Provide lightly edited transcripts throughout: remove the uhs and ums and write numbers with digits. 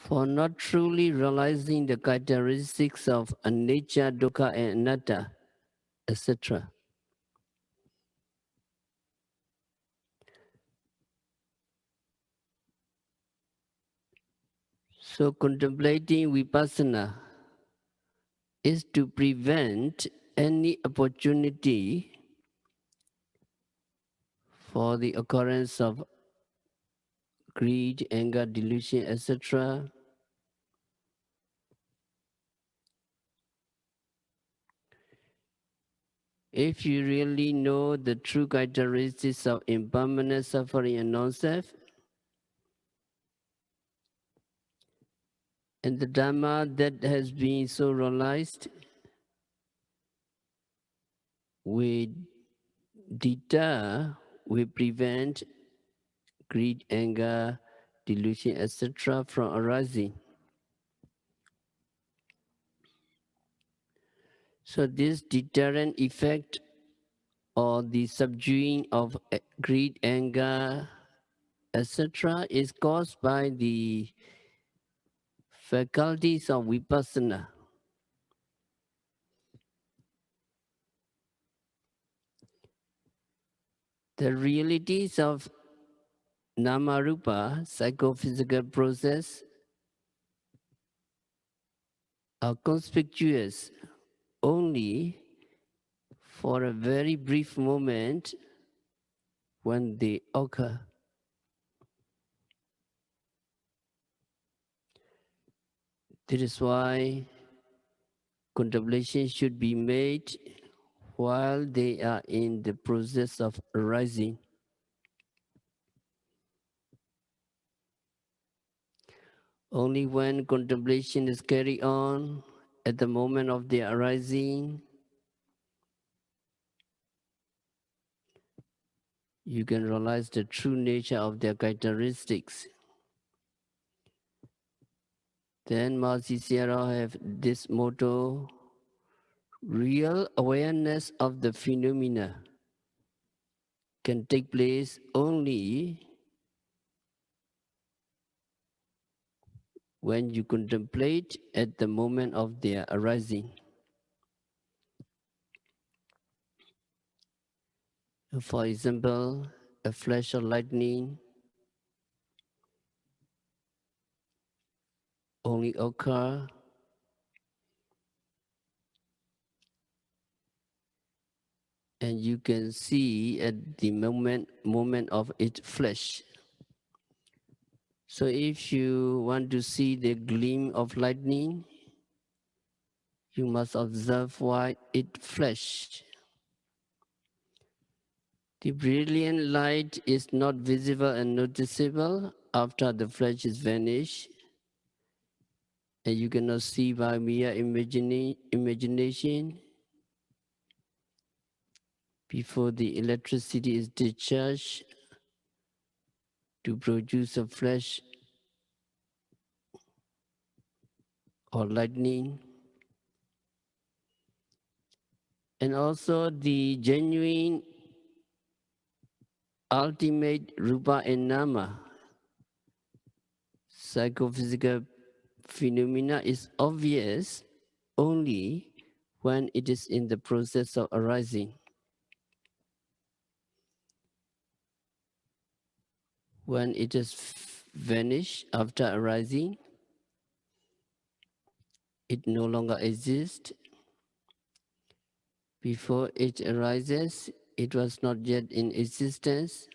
for not truly realizing the characteristics of anicca, dukkha, and anatta, etc. So contemplating vipassana is to prevent any opportunity for the occurrence of greed, anger, delusion, etc. If you really know the true characteristics of impermanent suffering and non-self, and the Dhamma that has been so realized, we deter, we prevent greed, anger, delusion, etc. from arising. So this deterrent effect or the subduing of greed, anger, etc. is caused by the faculties of vipassana. The realities of nama-rupa, psychophysical process, are conspicuous only for a very brief moment when they occur. That is why contemplation should be made while they are in the process of arising. Only when contemplation is carried on at the moment of their arising, you can realize the true nature of their characteristics. Then Mahasi Sayadaw have this motto, real awareness of the phenomena can take place only when you contemplate at the moment of their arising. For example, a flash of lightning only occur and you can see at the moment of its flash. So if you want to see the gleam of lightning, you must observe why it flashed. The brilliant light is not visible and noticeable after the flash is vanished, and you cannot see by mere imagination before the electricity is discharged to produce a flash or lightning. And also the genuine ultimate rupa and nama, psychophysical phenomena, is obvious only when it is in the process of arising. When it is vanished after arising, it no longer exists. Before it arises, it was not yet in existence.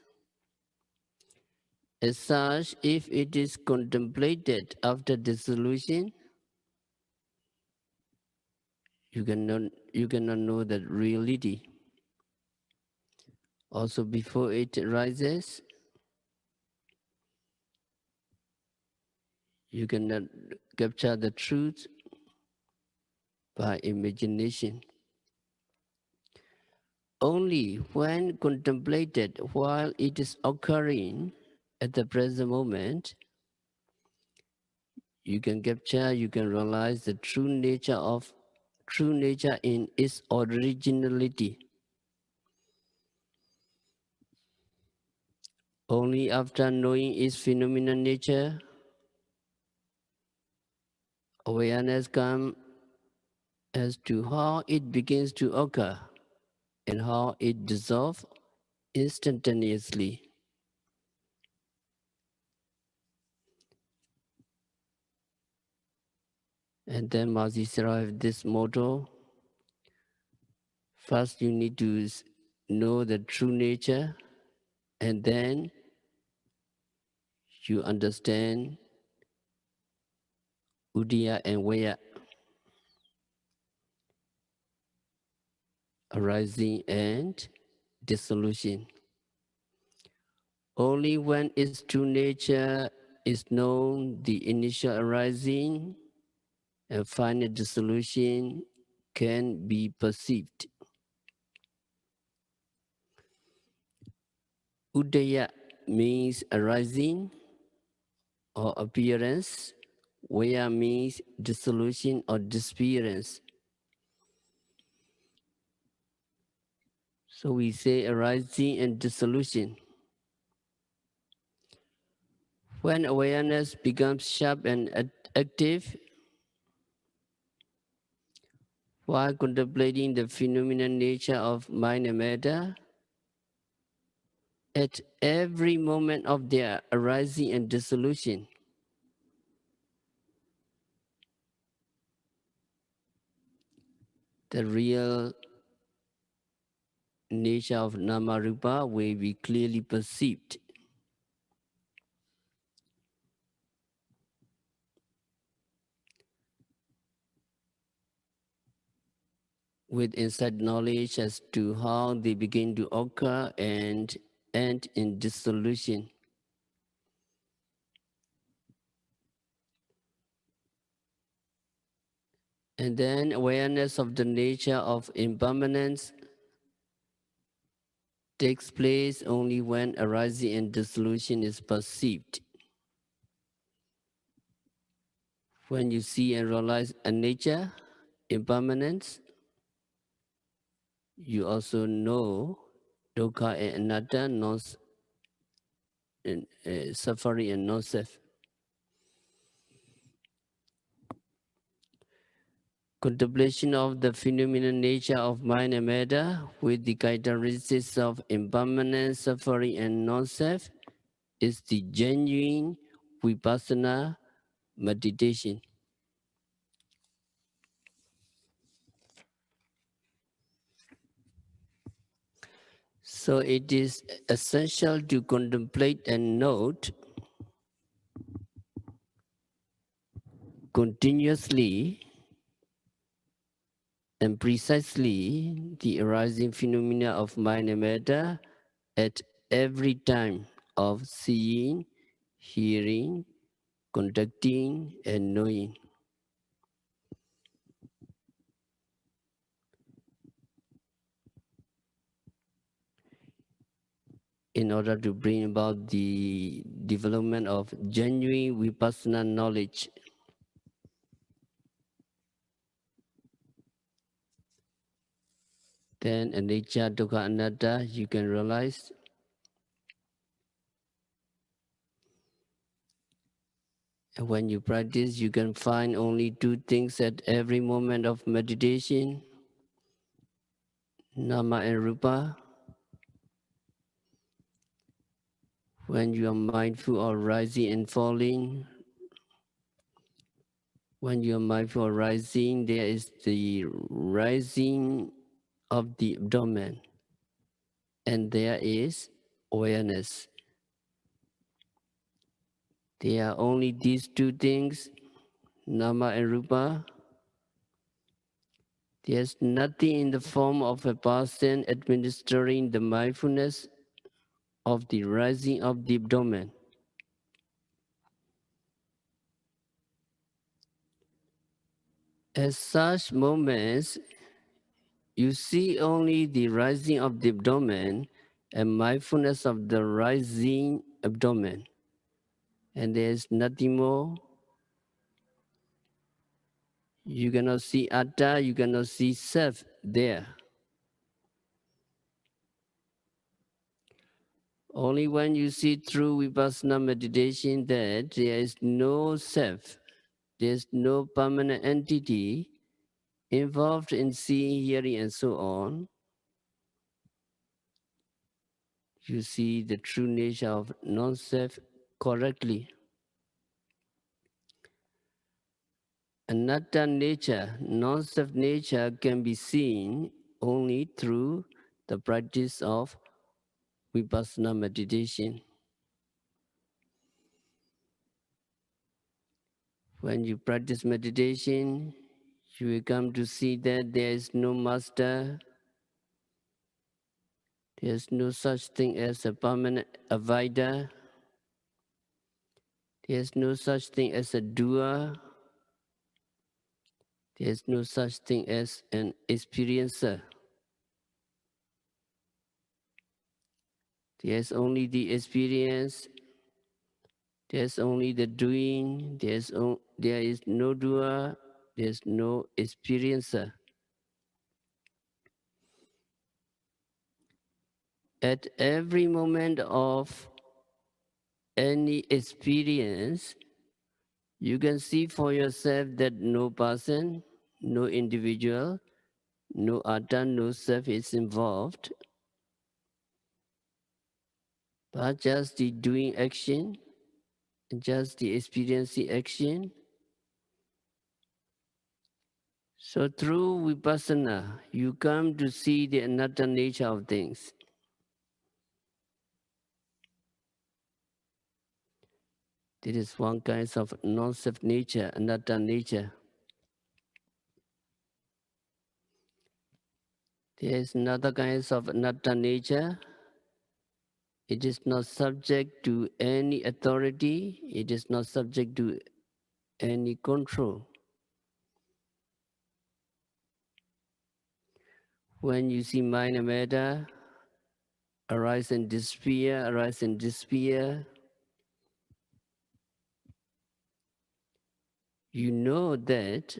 As such, if it is contemplated after dissolution, you cannot know that reality. Also, before it arises, you cannot capture the truth by imagination. Only when contemplated while it is occurring at the present moment, you can capture, you can realize the true nature in its originality. Only after knowing its phenomenal nature, Awareness comes as to how it begins to occur and how it dissolves instantaneously. And then Mazi Sira have this motto: first you need to know the true nature, and then you understand Udaya and Vaya, arising and dissolution. Only when its true nature is known, the initial arising and final dissolution can be perceived. Udaya means arising or appearance. Vaya means dissolution or disappearance. So we say arising and dissolution. When awareness becomes sharp and active, while contemplating the phenomenal nature of mind and matter, at every moment of their arising and dissolution, the real nature of Nama Rupa will be clearly perceived. With inside knowledge as to how they begin to occur and end in dissolution. And then awareness of the nature of impermanence takes place only when arising and dissolution is perceived. When you see and realize a nature, impermanence, you also know dukkha and anatta, suffering and non-self. Contemplation of the phenomenal nature of mind and matter with the characteristics of impermanence, suffering and non-self is the genuine vipassana meditation. So it is essential to contemplate and note continuously and precisely the arising phenomena of mind and matter at every time of seeing, hearing, conducting, and knowing. In order to bring about the development of genuine vipassana knowledge. Then anicca, dukkha, anatta, you can realize. And when you practice, you can find only two things at every moment of meditation: nama and rupa. When you are mindful of rising and falling, when you are mindful of rising, there is the rising of the abdomen, and there is awareness. There are only these two things, nama and rupa. There's nothing in the form of a person administering the mindfulness of the rising of the abdomen. At such moments, you see only the rising of the abdomen and mindfulness of the rising abdomen. And there's nothing more. You cannot see atta, you cannot see self there. Only when you see through vipassana meditation that there is no self, There's no permanent entity involved in seeing, hearing, and so on. You see the true nature of non-self correctly. Anatta nature, non-self nature can be seen only through the practice of vipassana meditation. When you practice meditation, you will come to see that there is no master, there is no such thing as a permanent avoider, there is no such thing as a doer, there is no such thing as an experiencer. There is only the experience, there is only the doing, there is no doer, there is no experiencer. At every moment of any experience, you can see for yourself that no person, no individual, no atta, no self is involved, but just the doing action, just the experiencing action. So through vipassana, you come to see the anatta nature of things. This is one kind of non-self nature, anatta nature. There is another kind of anatta nature. It is not subject to any authority. It is not subject to any control. When you see mind and matter arise and disappear, you know that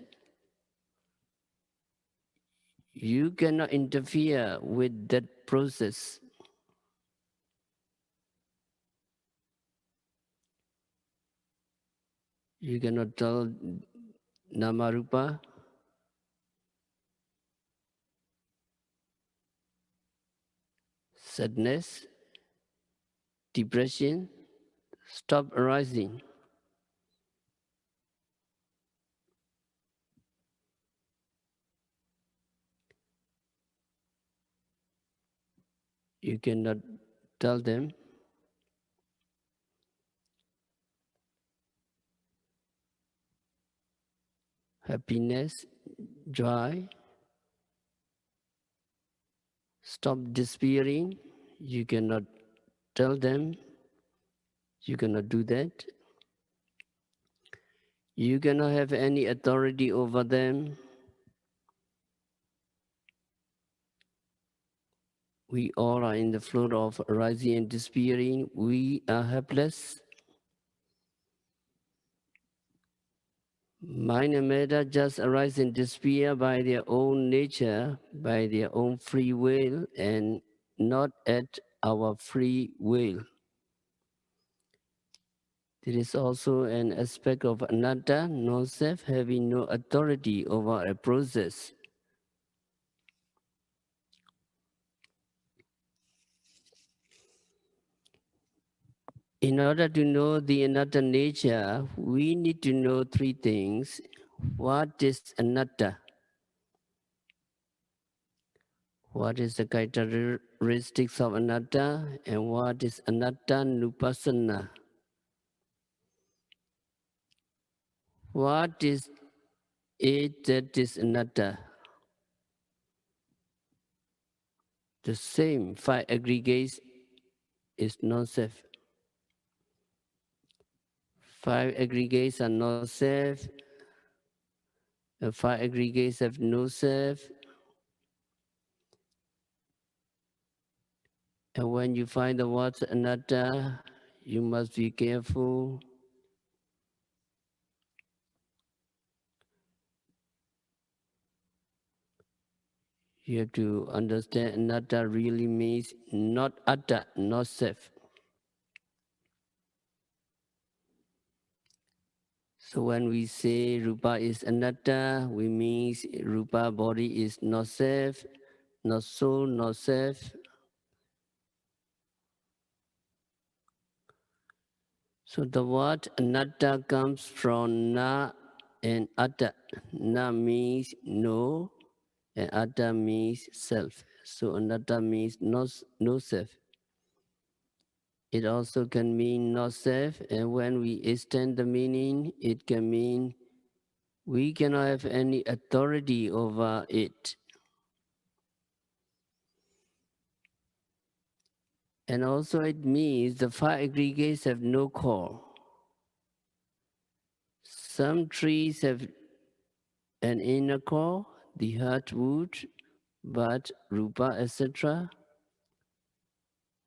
you cannot interfere with that process. You cannot tell Namarupa, sadness, depression, stop arising. You cannot tell them happiness, joy, stop despairing. You cannot tell them, you cannot do that. You cannot have any authority over them. We all are in the flow of arising and despairing. We are helpless. Mind and matter just arise and disappear by their own nature, by their own free will, and not at our free will. There is also an aspect of anatta, non-self, having no authority over a process. In order to know the anatta nature, we need to know three things. What is anatta? What is the characteristics of anatta? And what is anatta nupassana? What is it that is anatta? The same five aggregates is non-self. Five aggregates are non-self. The five aggregates have no self. And when you find the word anatta, you must be careful. You have to understand anatta really means not atta, not self. So when we say rupa is anatta, we mean rupa body is not self, not soul, not self. So the word anatta comes from na and atta. Na means no, and atta means self. So anatta means no self. It also can mean not self, and when we extend the meaning, it can mean we cannot have any authority over it. And also it means the five aggregates have no core. Some trees have an inner core, the heartwood, but rupa, etc.,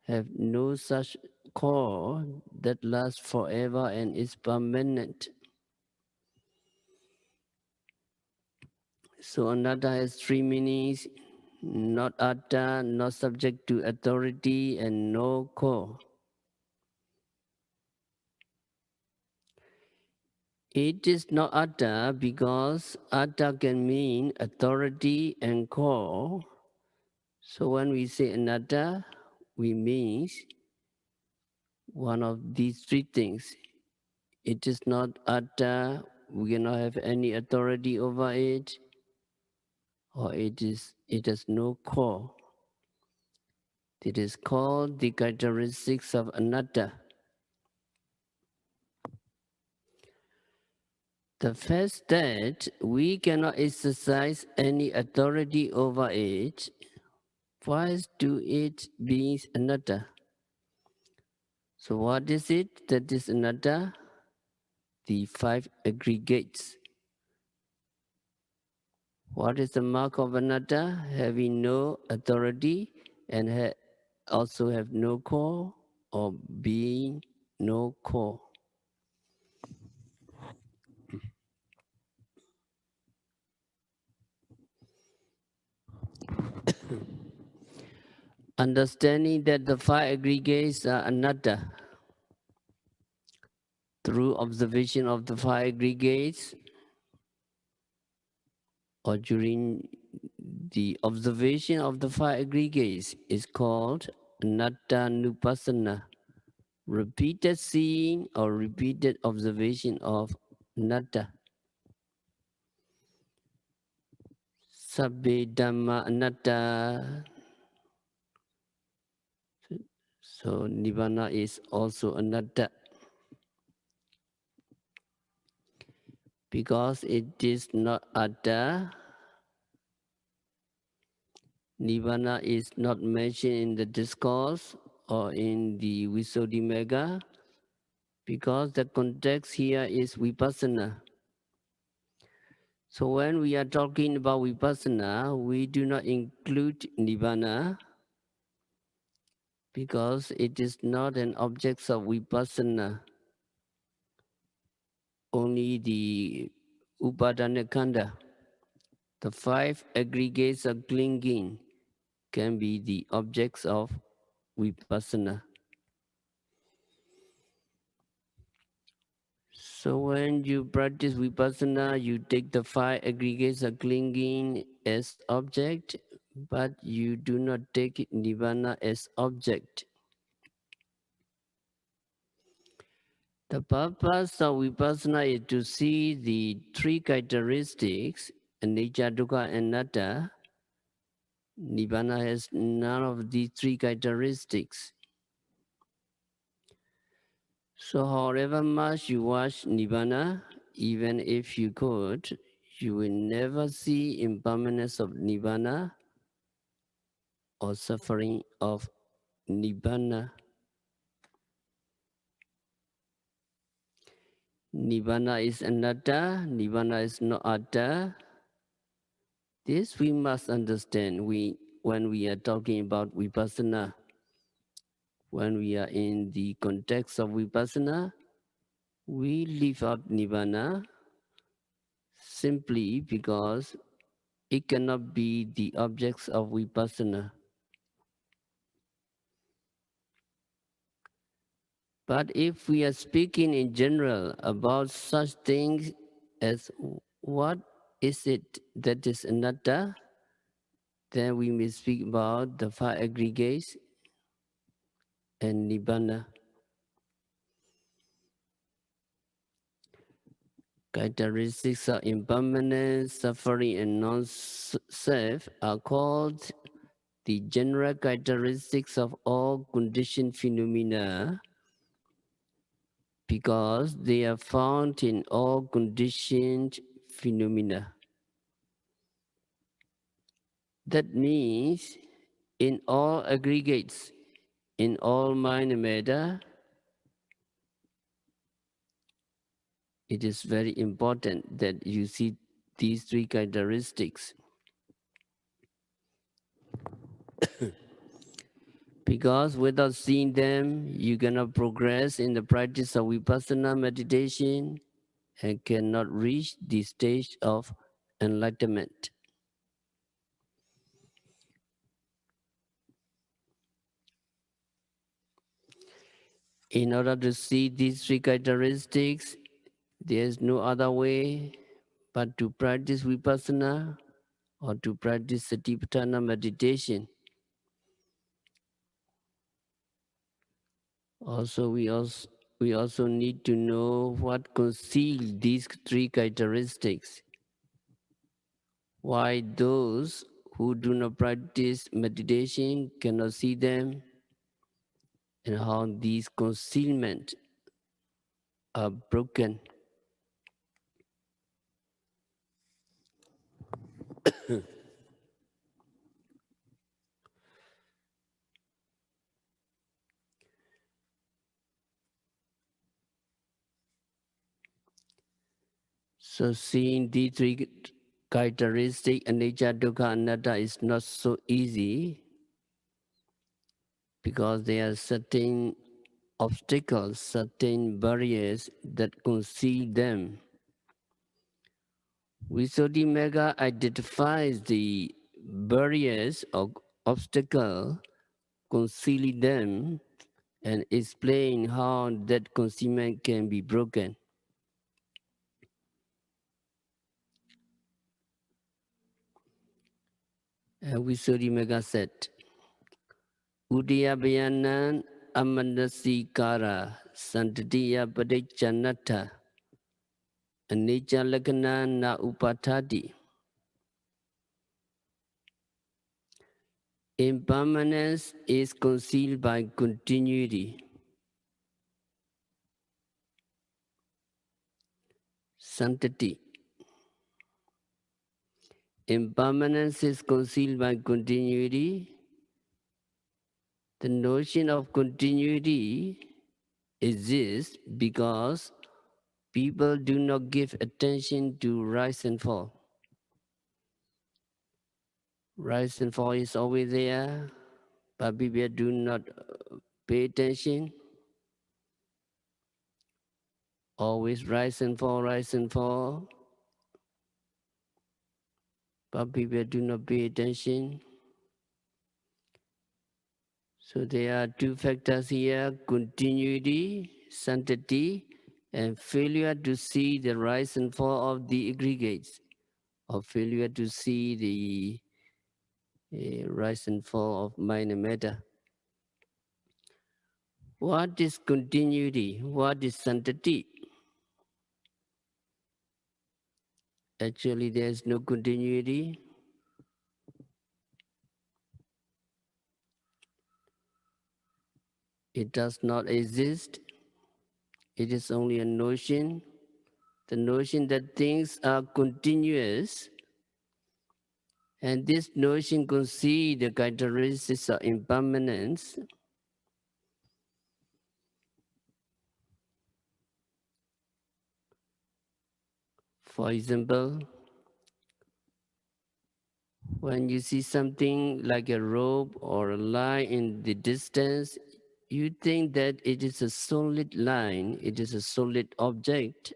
have no such core that lasts forever and is permanent. So anatta has three meanings: not atta, not subject to authority, and no core. It is not atta because atta can mean authority and core. So when we say anatta, we mean one of these three things. It is not atta, we cannot have any authority over it, or it has no core. It is called the characteristics of anatta. The fact that we cannot exercise any authority over it points to it being anatta. So what is it that is anatta? The five aggregates. What is the mark of anatta? Having no authority and also have no core, or being no core. Understanding that the five aggregates are anatta through observation of the five aggregates, or during the observation of the five aggregates, is called anatta nupassana. Repeated seeing or repeated observation of anatta. Sabbe dhamma anatta. So nibbana is also anatta. Because it is not atta, nibbana is not mentioned in the discourse or in the Visuddhimagga, because the context here is vipassana. So when we are talking about vipassana, we do not include nibbana, because it is not an object of vipassana. Only the upadana khandha, the five aggregates of clinging, can be the objects of vipassana. So when you practice vipassana, you take the five aggregates of clinging as object, but you do not take nibbana as object. The purpose of vipassana is to see the three characteristics, anicca, dukkha, and anatta. Nibbana has none of these three characteristics. So however much you watch nibbana, even if you could, you will never see impermanence of nibbana or suffering of nibbana. Nibbana is anatta, nibbana is not atta. This we must understand when we are talking about vipassana. When we are in the context of vipassana, we leave out nibbana simply because it cannot be the objects of vipassana. But if we are speaking in general about such things as what is it that is anatta, then we may speak about the five aggregates and nibbana. Characteristics of impermanence, suffering, and non-self are called the general characteristics of all conditioned phenomena because they are found in all conditioned phenomena. That means in all aggregates, in all mind and matter, it is very important that you see these three characteristics. Because without seeing them, you cannot progress in the practice of vipassana meditation and cannot reach the stage of enlightenment. In order to see these three characteristics, there is no other way but to practice vipassana or to practice satipatthana meditation. We also need to know what conceals these three characteristics. Why those who do not practice meditation cannot see them, and how these concealment are broken. So seeing these three characteristics, anicca, dukkha, anatta, is not so easy because there are certain obstacles, certain barriers that conceal them. Visuddhimagga identifies the barriers or obstacle concealing them and explain how that concealment can be broken. Visuddhimagga said, Udayabhayanan amanasikara santatiya padichanata anicca lakkhana na upatati. Impermanence is concealed by continuity. Santati. Impermanence is concealed by continuity. The notion of continuity exists because people do not give attention to rise and fall. Rise and fall is always there, but people do not pay attention. Always rise and fall, but people do not pay attention. So there are two factors here, continuity, sanctity, and failure to see the rise and fall of the aggregates, or failure to see the rise and fall of mind and matter. What is continuity? What is sanctity? Actually, there is no continuity. It does not exist. It is only a notion. The notion that things are continuous, and this notion conceals the characteristics of impermanence. For example, when you see something like a rope or a line in the distance, you think that it is a solid line, it is a solid object.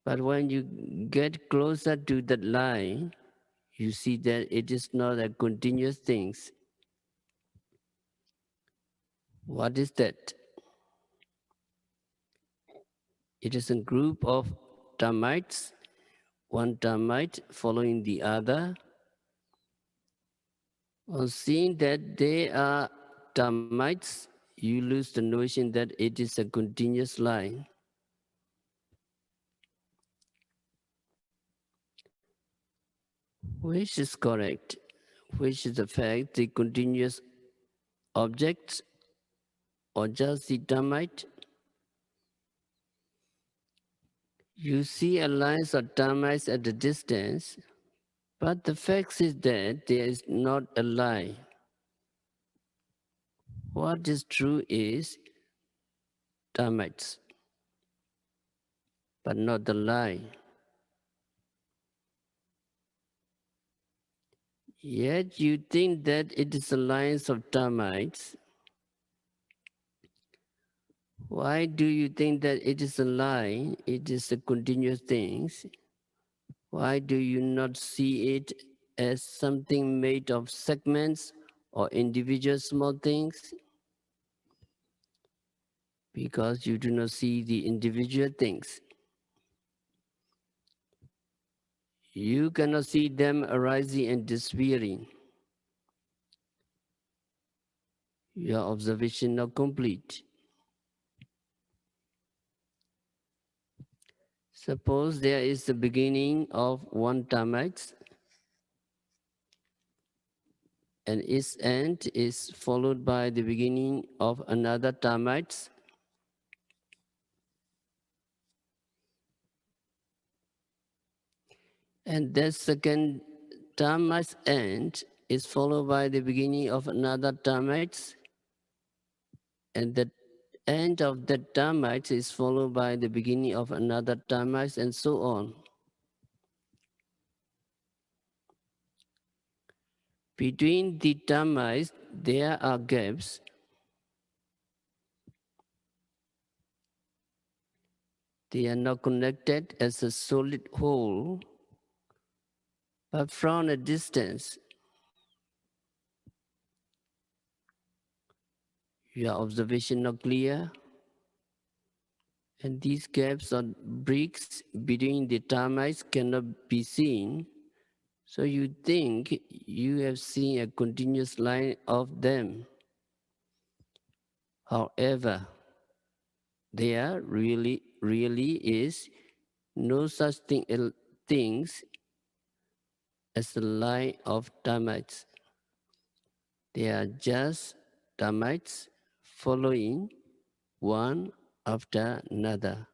But when you get closer to that line, you see that it is not a continuous thing. What is that? It is a group of termites, one termite following the other. On seeing that they are termites, you lose the notion that it is a continuous line. Which is correct? Which is the fact, the continuous objects or just the termite? You see a line of termites at a distance, but the fact is that there is not a line. What is true is termites, but not the line. Yet you think that it is a line of termites. Why do you think that it is a line? It is a continuous thing. Why do you not see it as something made of segments or individual small things? Because you do not see the individual things. You cannot see them arising and disappearing. Your observation not complete. Suppose there is the beginning of one termite and its end is followed by the beginning of another termite. And that second termite's end is followed by the beginning of another termite. And the end of that termite is followed by the beginning of another termite, and so on. Between the termites, there are gaps. They are not connected as a solid whole, but from a distance. Your observation not clear, and these gaps or bricks between the termites cannot be seen. So you think you have seen a continuous line of them. However, there really is no such things as a line of termites. They are just termites following one after another.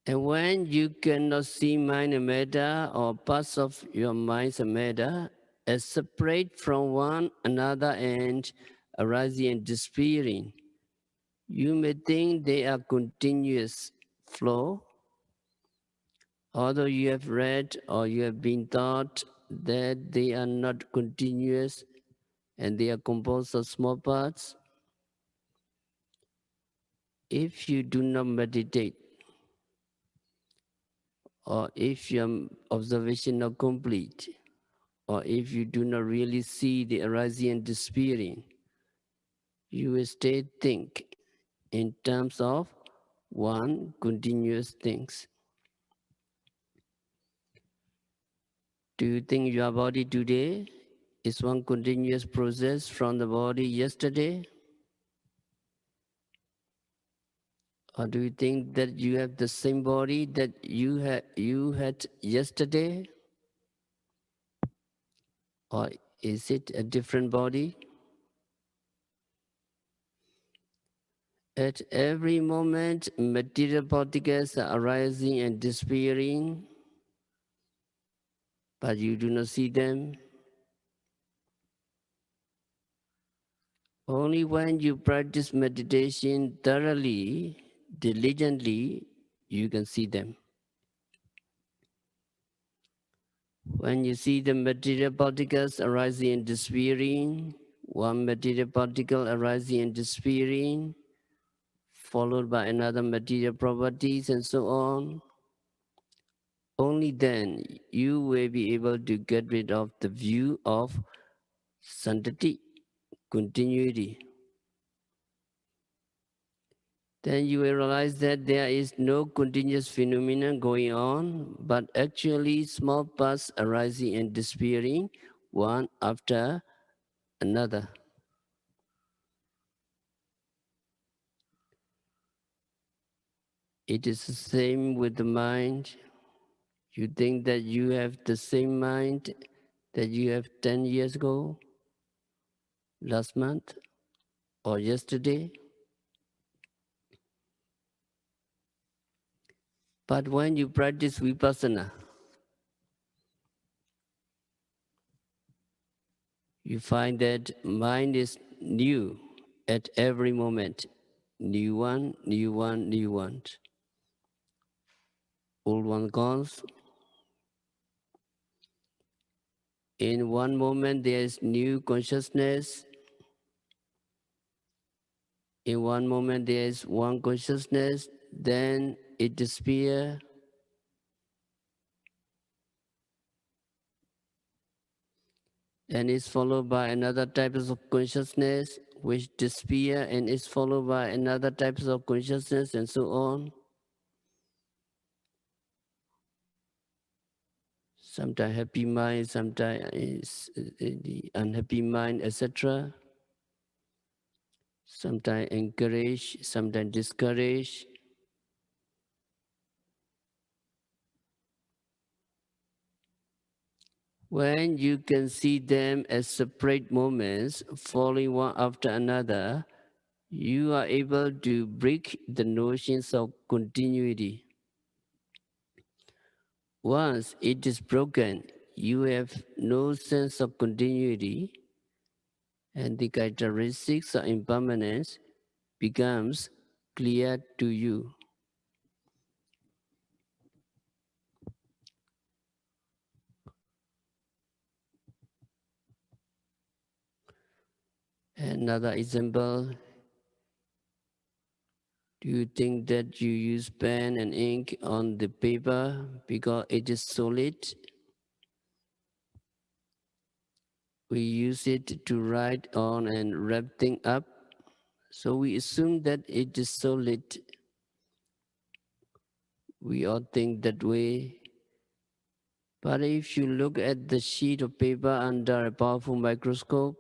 And when you cannot see mind and matter or parts of your mind and matter as separate from one another and arising and disappearing, you may think they are continuous flow, although you have read or you have been taught that they are not continuous and they are composed of small parts. If you do not meditate, or if your observation not complete, or if you do not really see the arising and disappearing, you will still think in terms of one continuous things. Do you think your body today is one continuous process from the body yesterday? Or do you think that you have the same body that you had yesterday? Or is it a different body? At every moment, material particles are arising and disappearing, but you do not see them. Only when you practice meditation thoroughly, diligently, you can see them. When you see the material particles arising and disappearing, one material particle arising and disappearing, followed by another material properties and so on, only then you will be able to get rid of the view of santati, continuity. Then you will realize that there is no continuous phenomenon going on, but actually small parts arising and disappearing one after another. It is the same with the mind. You think that you have the same mind that you have 10 years ago, last month, or yesterday. But when you practice vipassana, you find that mind is new at every moment. New one, new one, new one. Old one goes. In one moment there is new consciousness. In one moment there is one consciousness, then it disappears. And is followed by another type of consciousness which disappear and is followed by another types of consciousness and so on. Sometimes happy mind, sometimes is the unhappy mind, etc. Sometimes encourage, sometimes discourage. When you can see them as separate moments, falling one after another, you are able to break the notions of continuity. Once it is broken, you have no sense of continuity, and the characteristics of impermanence becomes clear to you. Another example, do you think that you use pen and ink on the paper because it is solid? We use it to write on and wrap things up, so we assume that it is solid. We all think that way. But if you look at the sheet of paper under a powerful microscope,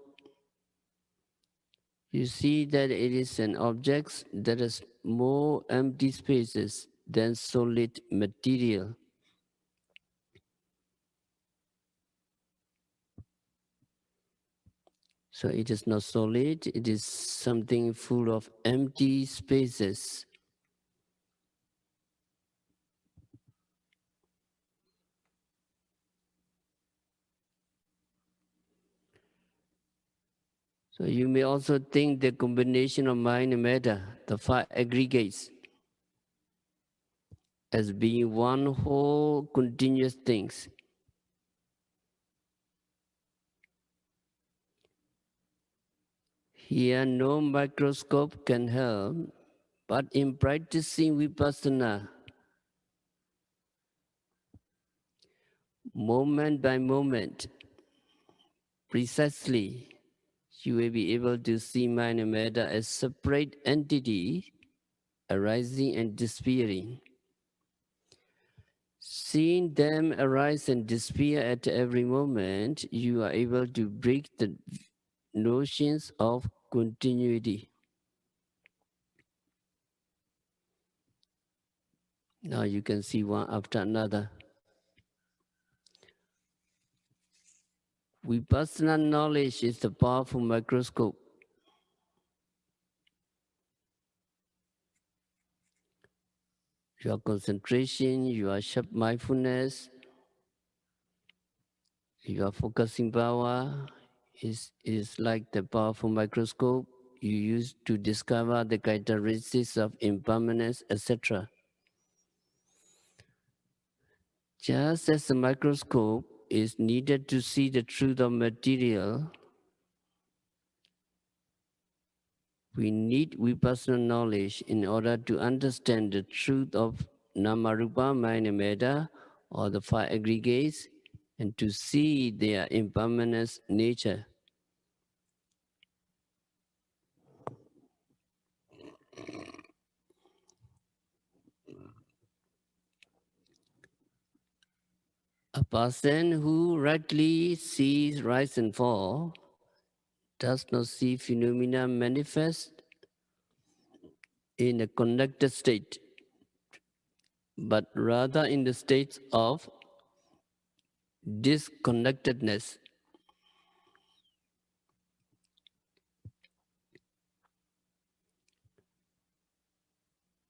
you see that it is an object that has more empty spaces than solid material. So it is not solid, it is something full of empty spaces. So you may also think the combination of mind and matter, the five aggregates, as being one whole continuous things. Here no microscope can help, but in practicing vipassana, moment by moment, precisely, you will be able to see mind and matter as separate entities arising and disappearing. Seeing them arise and disappear at every moment, you are able to break the notions of continuity. Now you can see one after another. Vipassana knowledge is the powerful microscope. Your concentration, your sharp mindfulness, your focusing power is like the powerful microscope you use to discover the characteristics of impermanence, etc. Just as the microscope is needed to see the truth of material, we need vipassana knowledge in order to understand the truth of namarupa, mind and matter, or the five aggregates and to see their impermanent nature. A person who rightly sees rise and fall does not see phenomena manifest in a connected state, but rather in the states of disconnectedness.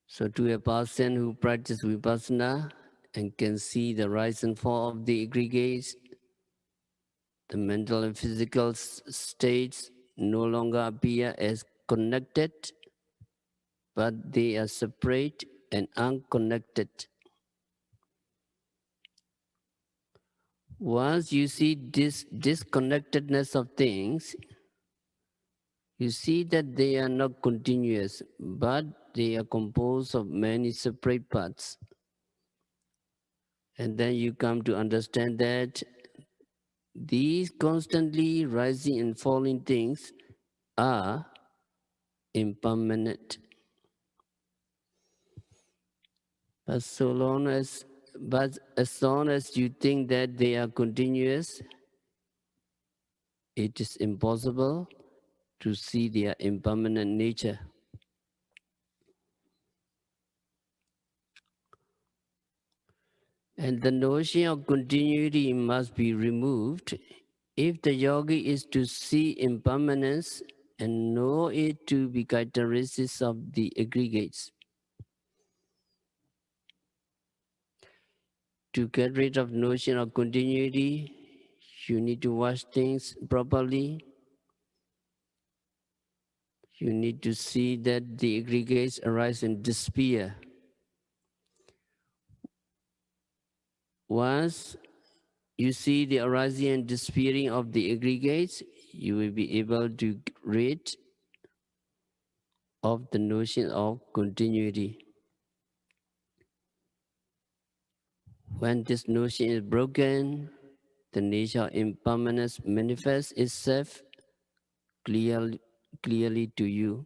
So to a person who practices vipassana and can see the rise and fall of the aggregates, the mental and physical states no longer appear as connected, but they are separate and unconnected. Once you see this disconnectedness of things, you see that they are not continuous, but they are composed of many separate parts. And then you come to understand that these constantly rising and falling things are impermanent. But as long as you think that they are continuous, it is impossible to see their impermanent nature. And the notion of continuity must be removed if the yogi is to see impermanence and know it to be characteristics of the aggregates. To get rid of notion of continuity, you need to watch things properly. You need to see that the aggregates arise and disappear. Once you see the arising and disappearing of the aggregates, you will be able to get rid of the notion of continuity. When this notion is broken, the nature of impermanence manifests itself clearly to you.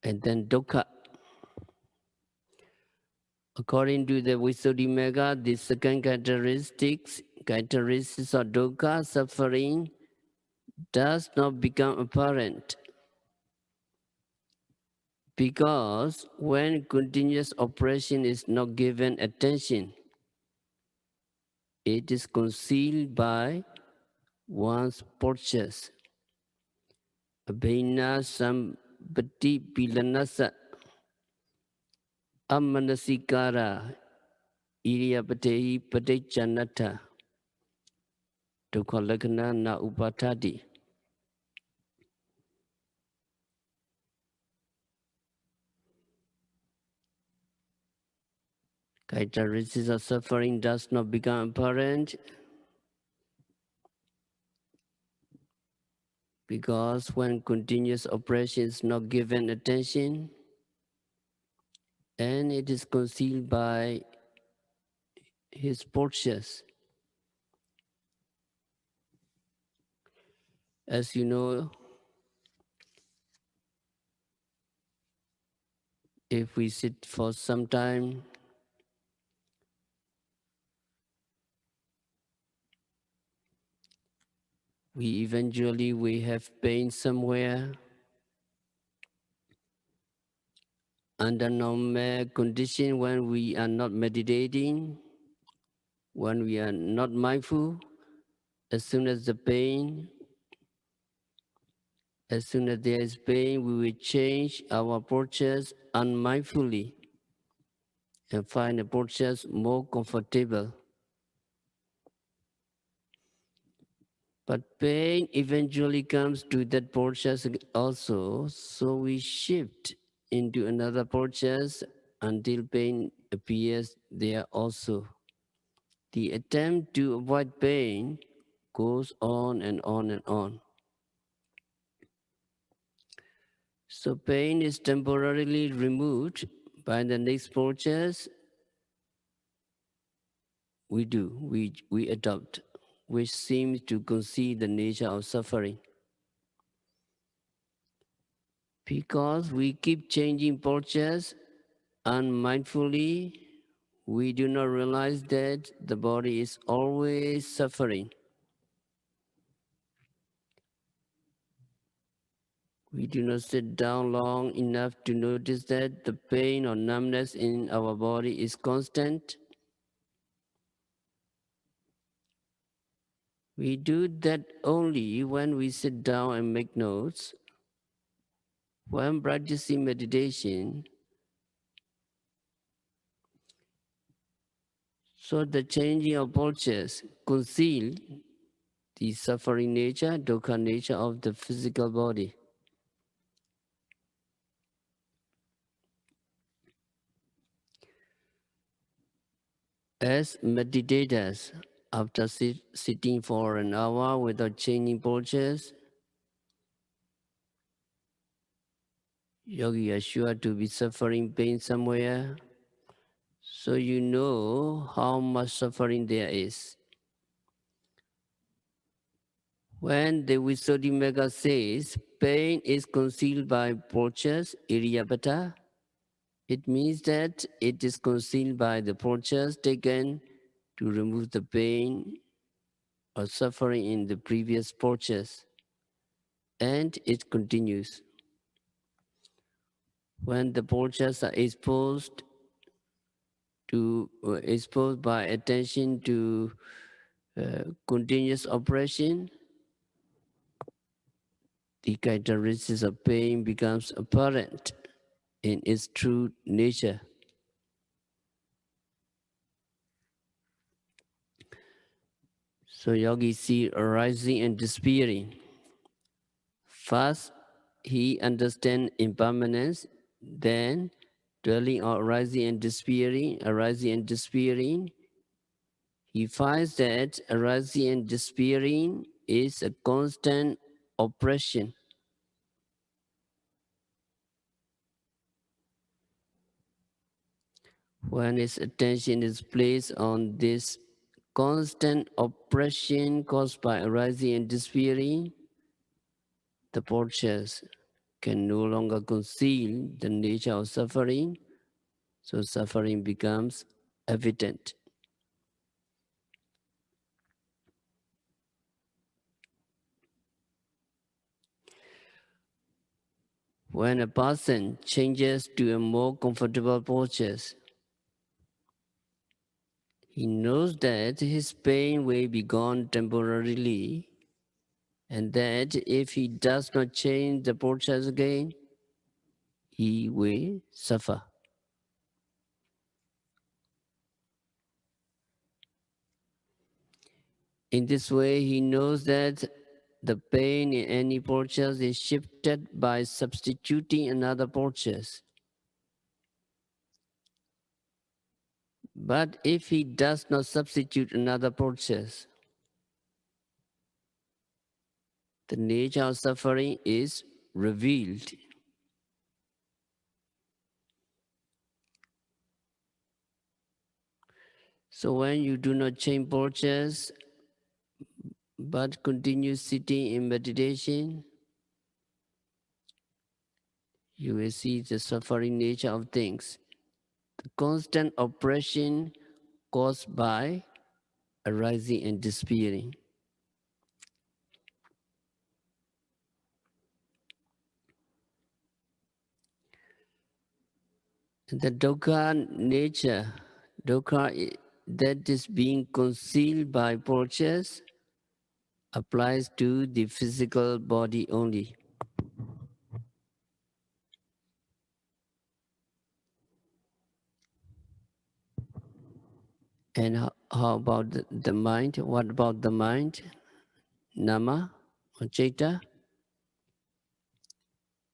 And then dukkha. According to the Visuddhimagga, the second characteristics of dukkha, suffering, does not become apparent. Because when continuous operation is not given attention, it is concealed by one's postures. Abhina sambati pilanasa amanasikara iriyapatehi patechanata dukkha lakkhana na upatati. Characteristics of suffering does not become apparent because when continuous operation is not given attention and it is concealed by his postures. As you know, if we sit for some time, we have pain somewhere. Under normal condition, when we are not meditating, when we are not mindful, as soon as there is pain, we will change our postures unmindfully and find the postures more comfortable. But pain eventually comes to that postures also, so we shift into another postures until pain appears there also. The attempt to avoid pain goes on and on and on. So pain is temporarily removed by the next purchase we adopt, which seems to conceal the nature of suffering. Because we keep changing purchase unmindfully, we do not realize that the body is always suffering. We do not sit down long enough to notice that the pain or numbness in our body is constant. We do that only when we sit down and make notes. When practicing meditation, so the changing of postures conceal the suffering nature, dukkha nature of the physical body. As meditators, after sitting for an hour without changing postures, yogi are sure to be suffering pain somewhere, so you know how much suffering there is. When the Visuddhimagga says pain is concealed by postures, iryapata, it means that it is concealed by the postures taken to remove the pain or suffering in the previous postures. And it continues. When the postures are exposed by attention to continuous oppression, the characteristics of pain becomes apparent in its true nature. So yogi see arising and disappearing. First, he understands impermanence, then dwelling on arising and disappearing, he finds that arising and disappearing is a constant oppression. When his attention is placed on this constant oppression caused by arising and disappearing, the postures can no longer conceal the nature of suffering, so suffering becomes evident. When a person changes to a more comfortable posture, he knows that his pain will be gone temporarily, and that if he does not change the posture again, he will suffer. In this way, he knows that the pain in any posture is shifted by substituting another posture. But if he does not substitute another posture, the nature of suffering is revealed. So when you do not change postures, but continue sitting in meditation, you will see the suffering nature of things. The constant oppression caused by arising and disappearing. The dukkha nature, dukkha that is being concealed by postures, applies to the physical body only. And how about the mind? What about the mind? Nama or Chaita?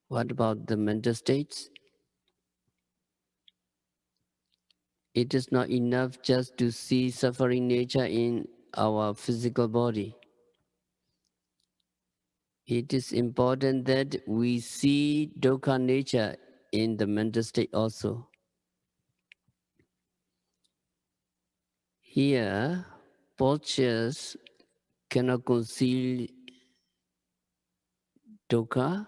What about the mental states? It is not enough just to see suffering nature in our physical body. it is important that we see dukkha nature in the mental state also. Here, postures cannot conceal dukkha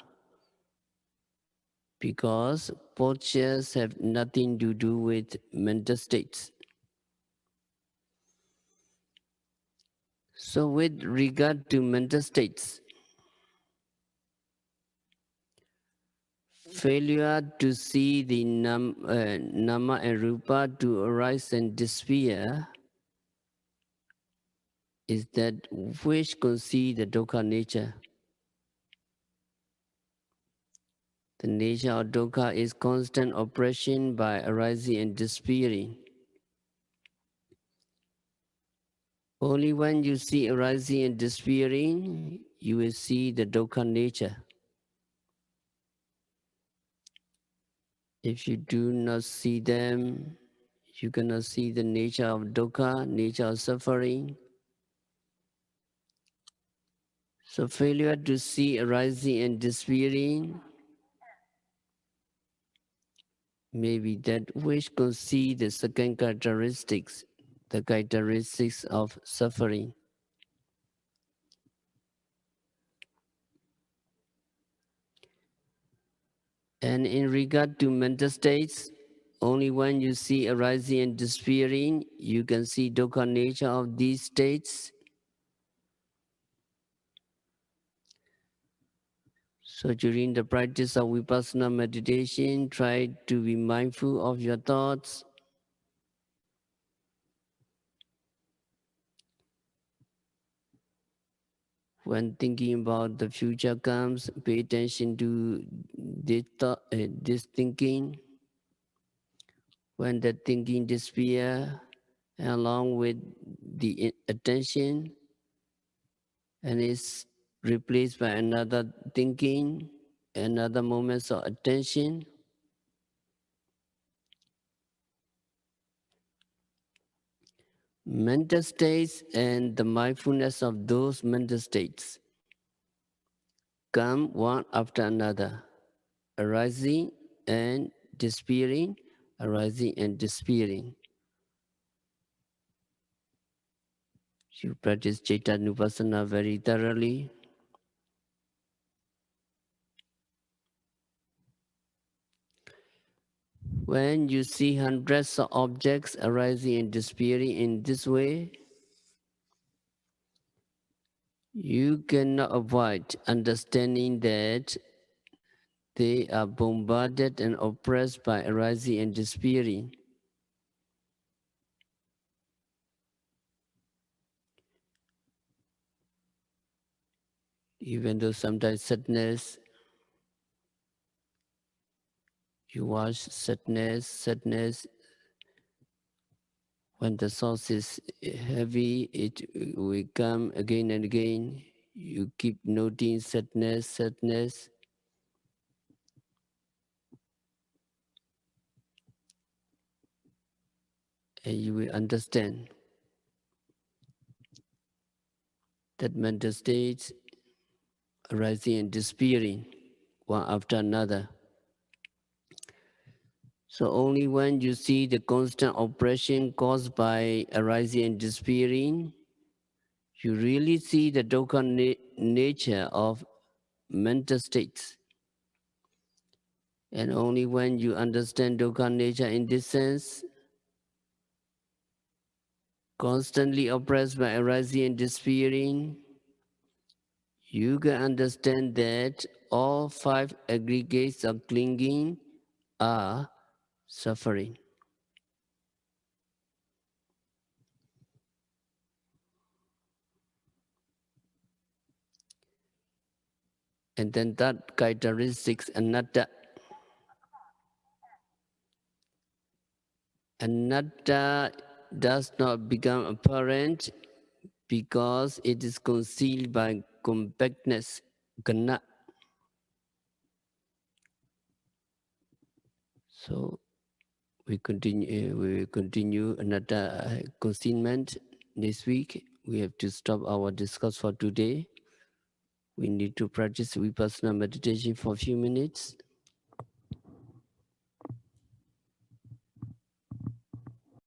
because postures have nothing to do with mental states. So with regard to mental states, failure to see the nama and rupa to arise and disappear is that which conceive the dukkha nature. The nature of dukkha is constant oppression by arising and disappearing. Only when you see arising and disappearing, you will see the dukkha nature. If you do not see them, you cannot see the nature of dukkha, nature of suffering. So failure to see arising and disappearing may be that which conceive the second characteristics, the characteristics of suffering. And in regard to mental states, only when you see arising and disappearing, you can see dukkha nature of these states. So during the practice of vipassana meditation, try to be mindful of your thoughts. When thinking about the future comes, pay attention to this thinking. When that thinking disappears, along with the attention, and is replaced by another thinking, another moments of attention, mental states and the mindfulness of those mental states come one after another, arising and disappearing, arising and disappearing. You practice Chaitanya very thoroughly. When you see hundreds of objects arising and disappearing in this way, you cannot avoid understanding that they are bombarded and oppressed by arising and disappearing. Even though sometimes sadness, you watch sadness, when the source is heavy, it will come again and again. You keep noting sadness, and you will understand that mental states arising and disappearing one after another. So only when you see the constant oppression caused by arising and disappearing, you really see the dukkha nature of mental states. And only when you understand dukkha nature in this sense, constantly oppressed by arising and disappearing, you can understand that all five aggregates of clinging are suffering. And then that characteristics, anatta. Anatta does not become apparent because it is concealed by compactness, gana. So we will continue another concealment next week. We have to stop our discuss for today. We need to practice vipassana meditation for a few minutes.